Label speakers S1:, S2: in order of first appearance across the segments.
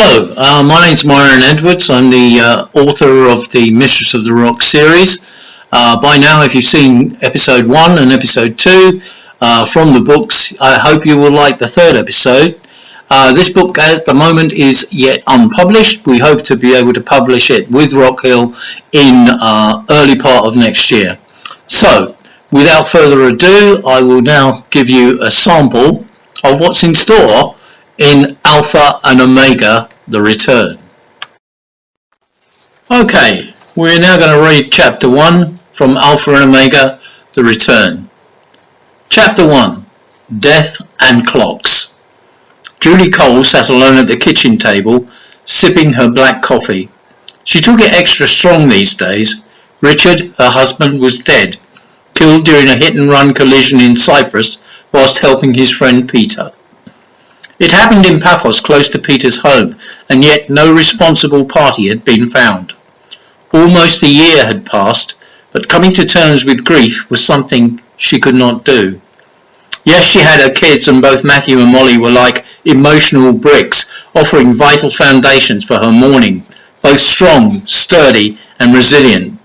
S1: Hello, my name's Myron Edwards. I'm the author of the Mistress of the Rock series. By now, if you've seen episode 1 and episode 2 from the books, I hope you will like the third episode. This book at the moment is yet unpublished. We hope to be able to publish it with Rockhill in early part of next year. So, without further ado, I will now give you a sample of what's in store in Alpha and Omega, The Return. Okay, we're now going to read Chapter 1 from Alpha and Omega, The Return. Chapter 1, Death and Clocks. Julie Cole sat alone at the kitchen table, sipping her black coffee. She took it extra strong these days. Richard, her husband, was dead, killed during a hit-and-run collision in Cyprus whilst helping his friend Peter. It happened in Paphos, close to Peter's home, and yet no responsible party had been found. Almost a year had passed, but coming to terms with grief was something she could not do. Yes, she had her kids, and both Matthew and Molly were like emotional bricks, offering vital foundations for her mourning, both strong, sturdy, and resilient.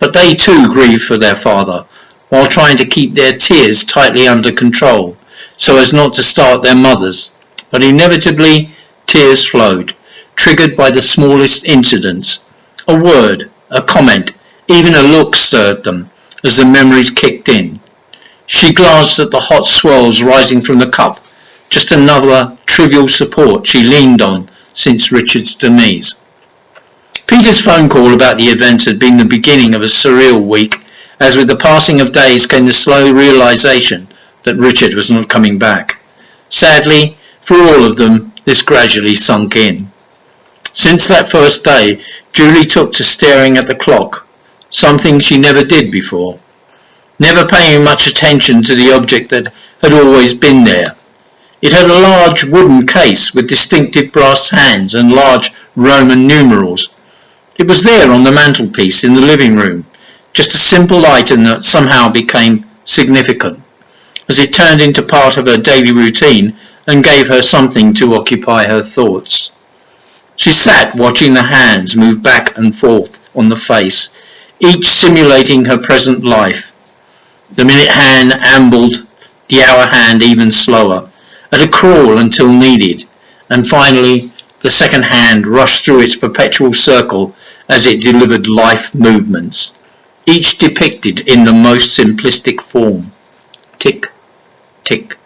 S1: But they too grieved for their father, while trying to keep their tears tightly under control, so as not to start their mothers. But inevitably, tears flowed, triggered by the smallest incidents. A word, a comment, even a look stirred them, as the memories kicked in. She glanced at the hot swirls rising from the cup, just another trivial support she leaned on since Richard's demise. Peter's phone call about the events had been the beginning of a surreal week, as with the passing of days came the slow realization that Richard was not coming back. Sadly, for all of them, this gradually sunk in. Since that first day, Julie took to staring at the clock, something she never did before, never paying much attention to the object that had always been there. It had a large wooden case with distinctive brass hands and large Roman numerals. It was there on the mantelpiece in the living room, just a simple item that somehow became significant, as it turned into part of her daily routine and gave her something to occupy her thoughts. She sat watching the hands move back and forth on the face, each simulating her present life. The minute hand ambled, the hour hand even slower, at a crawl until needed, and finally the second hand rushed through its perpetual circle as it delivered life movements, each depicted in the most simplistic form. Tick, tick,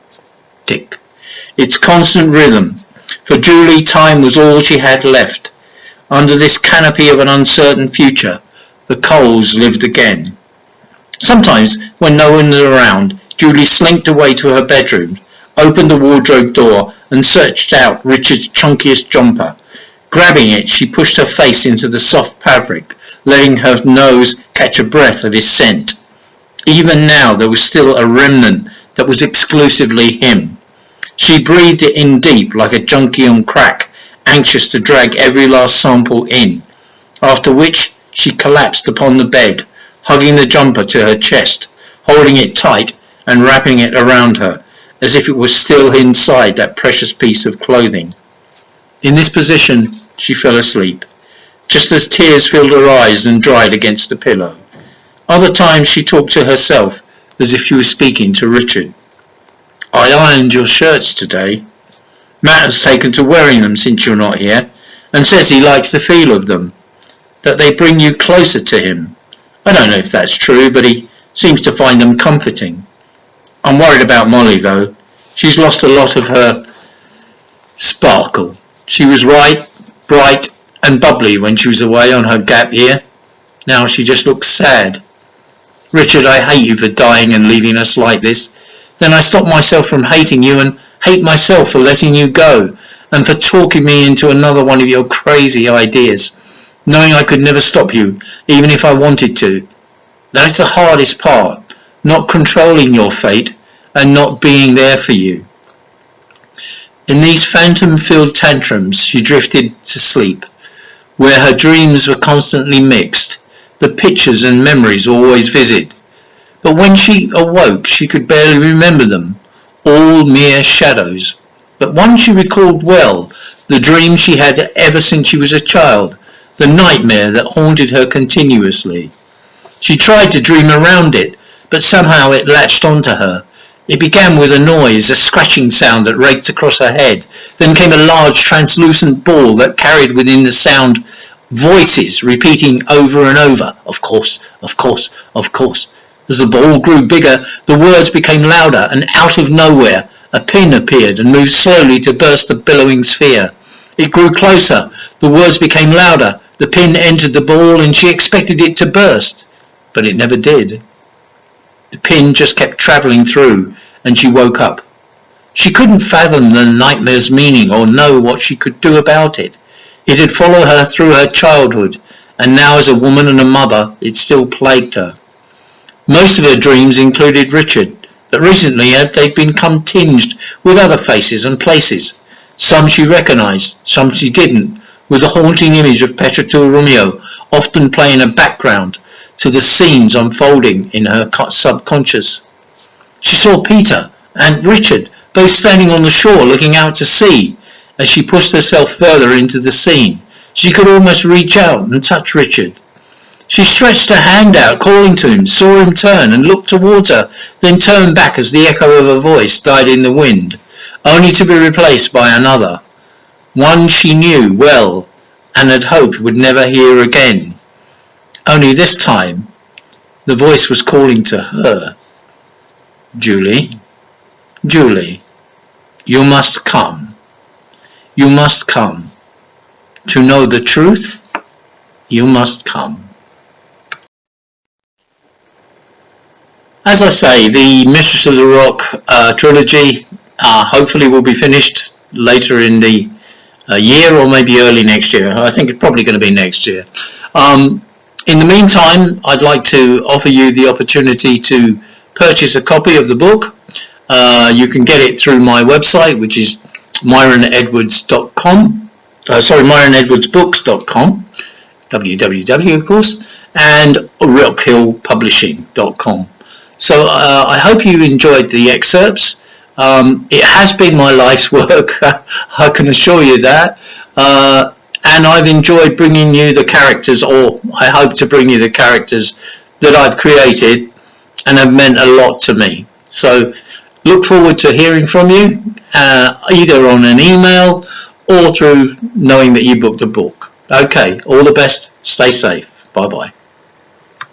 S1: tick. Its constant rhythm. For Julie, time was all she had left. Under this canopy of an uncertain future, the Coles lived again. Sometimes, when no one was around, Julie slinked away to her bedroom, opened the wardrobe door, and searched out Richard's chunkiest jumper. Grabbing it, she pushed her face into the soft fabric, letting her nose catch a breath of his scent. Even now, there was still a remnant that was exclusively him. She breathed it in deep like a junkie on crack, anxious to drag every last sample in, after which she collapsed upon the bed, hugging the jumper to her chest, holding it tight and wrapping it around her, as if it was still inside that precious piece of clothing. In this position, she fell asleep, just as tears filled her eyes and dried against the pillow. Other times she talked to herself, as if she was speaking to Richard. I ironed your shirts today. Matt has taken to wearing them since you're not here, and says he likes the feel of them, that they bring you closer to him. I don't know if that's true, but he seems to find them comforting. I'm worried about Molly, though. She's lost a lot of her sparkle. She was bright and bubbly when she was away on her gap year. Now she just looks sad. Richard, I hate you for dying and leaving us like this. Then I stop myself from hating you and hate myself for letting you go and for talking me into another one of your crazy ideas, knowing I could never stop you, even if I wanted to. That's the hardest part, not controlling your fate and not being there for you. In these phantom-filled tantrums, she drifted to sleep, where her dreams were constantly mixed, the pictures and memories always vivid. But when she awoke, she could barely remember them, all mere shadows. But one she recalled well, the dream she had ever since she was a child, the nightmare that haunted her continuously. She tried to dream around it, but somehow it latched onto her. It began with a noise, a scratching sound that raked across her head. Then came a large translucent ball that carried within the sound voices repeating over and over, "Of course, of course, of course." As the ball grew bigger, the words became louder, and out of nowhere, a pin appeared and moved slowly to burst the billowing sphere. It grew closer, the words became louder, the pin entered the ball, and she expected it to burst, but it never did. The pin just kept travelling through, and she woke up. She couldn't fathom the nightmare's meaning or know what she could do about it. It had followed her through her childhood, and now as a woman and a mother, it still plagued her. Most of her dreams included Richard, but recently they'd become tinged with other faces and places. Some she recognised, some she didn't, with the haunting image of Petra Romeo often playing a background to the scenes unfolding in her subconscious. She saw Peter and Richard both standing on the shore looking out to sea. As she pushed herself further into the scene, she could almost reach out and touch Richard. She stretched her hand out, calling to him, saw him turn and look towards her, then turned back as the echo of her voice died in the wind, only to be replaced by another, one she knew well and had hoped would never hear again. Only this time, the voice was calling to her. "Julie, Julie, you must come. You must come. To know the truth, you must come." As I say, the Mistress of the Rock trilogy hopefully will be finished later in the year or maybe early next year. I think it's probably going to be next year. In the meantime, I'd like to offer you the opportunity to purchase a copy of the book. You can get it through my website, which is myronedwards.com. myronedwardsbooks.com, www, of course, and rockhillpublishing.com. So I hope you enjoyed the excerpts. It has been my life's work, I can assure you that. And I've enjoyed bringing you the characters, or I hope to bring you the characters that I've created and have meant a lot to me. So look forward to hearing from you, either on an email or through knowing that you booked a book. Okay, all the best. Stay safe. Bye-bye.